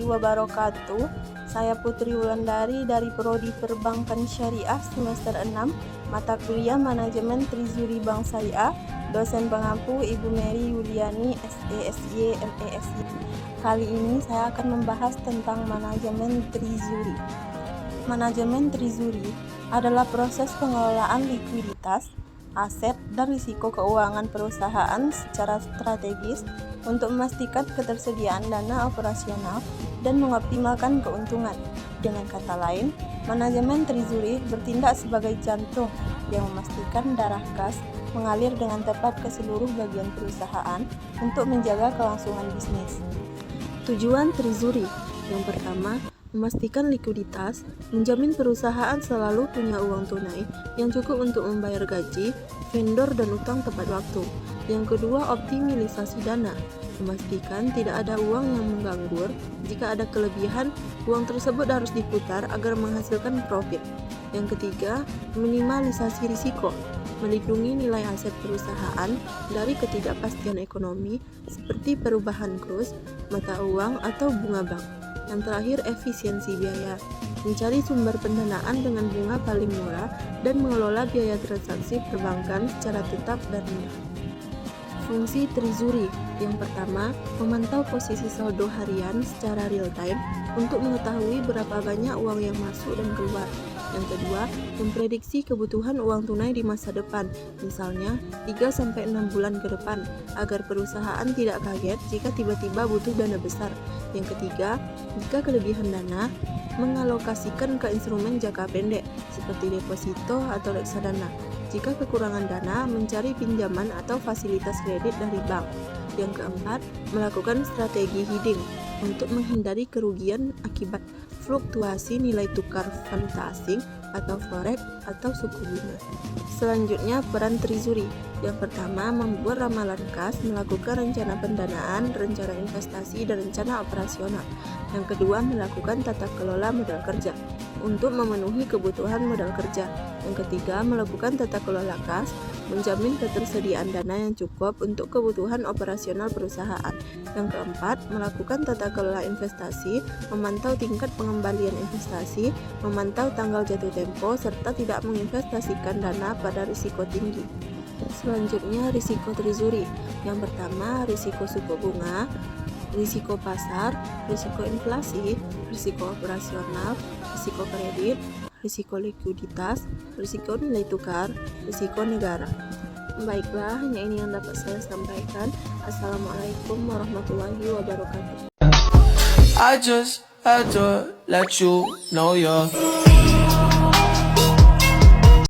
warahmatullahi wabarakatuh. Saya Putri Wulandari dari Prodi Perbankan Syariah semester 6, mata kuliah Manajemen Treasury Bank Syariah. Dosen pengampu Ibu Mary Yuliani, SE, SY, ME, SY. Kali ini saya akan membahas tentang manajemen treasury. Manajemen treasury adalah proses pengelolaan likuiditas, aset, dan risiko keuangan perusahaan secara strategis untuk memastikan ketersediaan dana operasional dan mengoptimalkan keuntungan. Dengan kata lain, manajemen treasury bertindak sebagai jantung yang memastikan darah kas mengalir dengan tepat ke seluruh bagian perusahaan untuk menjaga kelangsungan bisnis. Tujuan treasury yang pertama, memastikan likuiditas, menjamin perusahaan selalu punya uang tunai yang cukup untuk membayar gaji, vendor, dan utang tepat waktu. Yang kedua, optimalisasi dana, memastikan tidak ada uang yang menganggur. Jika ada kelebihan, uang tersebut harus diputar agar menghasilkan profit. Yang ketiga, minimalisasi risiko, melindungi nilai aset perusahaan dari ketidakpastian ekonomi seperti perubahan kurs, mata uang, atau bunga bank. Yang terakhir, efisiensi biaya, mencari sumber pendanaan dengan bunga paling murah dan mengelola biaya transaksi perbankan secara tetap dan rendah. Fungsi treasury yang pertama, memantau posisi saldo harian secara real time untuk mengetahui berapa banyak uang yang masuk dan keluar. Yang kedua, memprediksi kebutuhan uang tunai di masa depan, misalnya 3-6 bulan ke depan, agar perusahaan tidak kaget jika tiba-tiba butuh dana besar. Yang ketiga, jika kelebihan dana, mengalokasikan ke instrumen jangka pendek seperti deposito atau reksadana. Jika kekurangan dana, mencari pinjaman atau fasilitas kredit dari bank. Yang keempat, melakukan strategi hedging untuk menghindari kerugian akibat fluktuasi nilai tukar valuta asing atau forex atau suku bunga. Selanjutnya, peran treasury. Yang pertama, membuat ramalan kas, melakukan rencana pendanaan, rencana investasi, dan rencana operasional. Yang kedua, melakukan tata kelola modal kerja untuk memenuhi kebutuhan modal kerja. Yang ketiga, melakukan tata kelola kas, menjamin ketersediaan dana yang cukup untuk kebutuhan operasional perusahaan. Yang keempat, melakukan tata kelola investasi, memantau tingkat pengembalian investasi, memantau tanggal jatuh tempo, serta tidak menginvestasikan dana pada risiko tinggi. Selanjutnya, risiko treasury. Yang pertama, risiko suku bunga, risiko pasar, risiko inflasi, risiko operasional, risiko kredit, risiko likuiditas, risiko nilai tukar, risiko negara. Baiklah, hanya ini yang dapat saya sampaikan. Assalamualaikum warahmatullahi wabarakatuh. I just had to let you know you're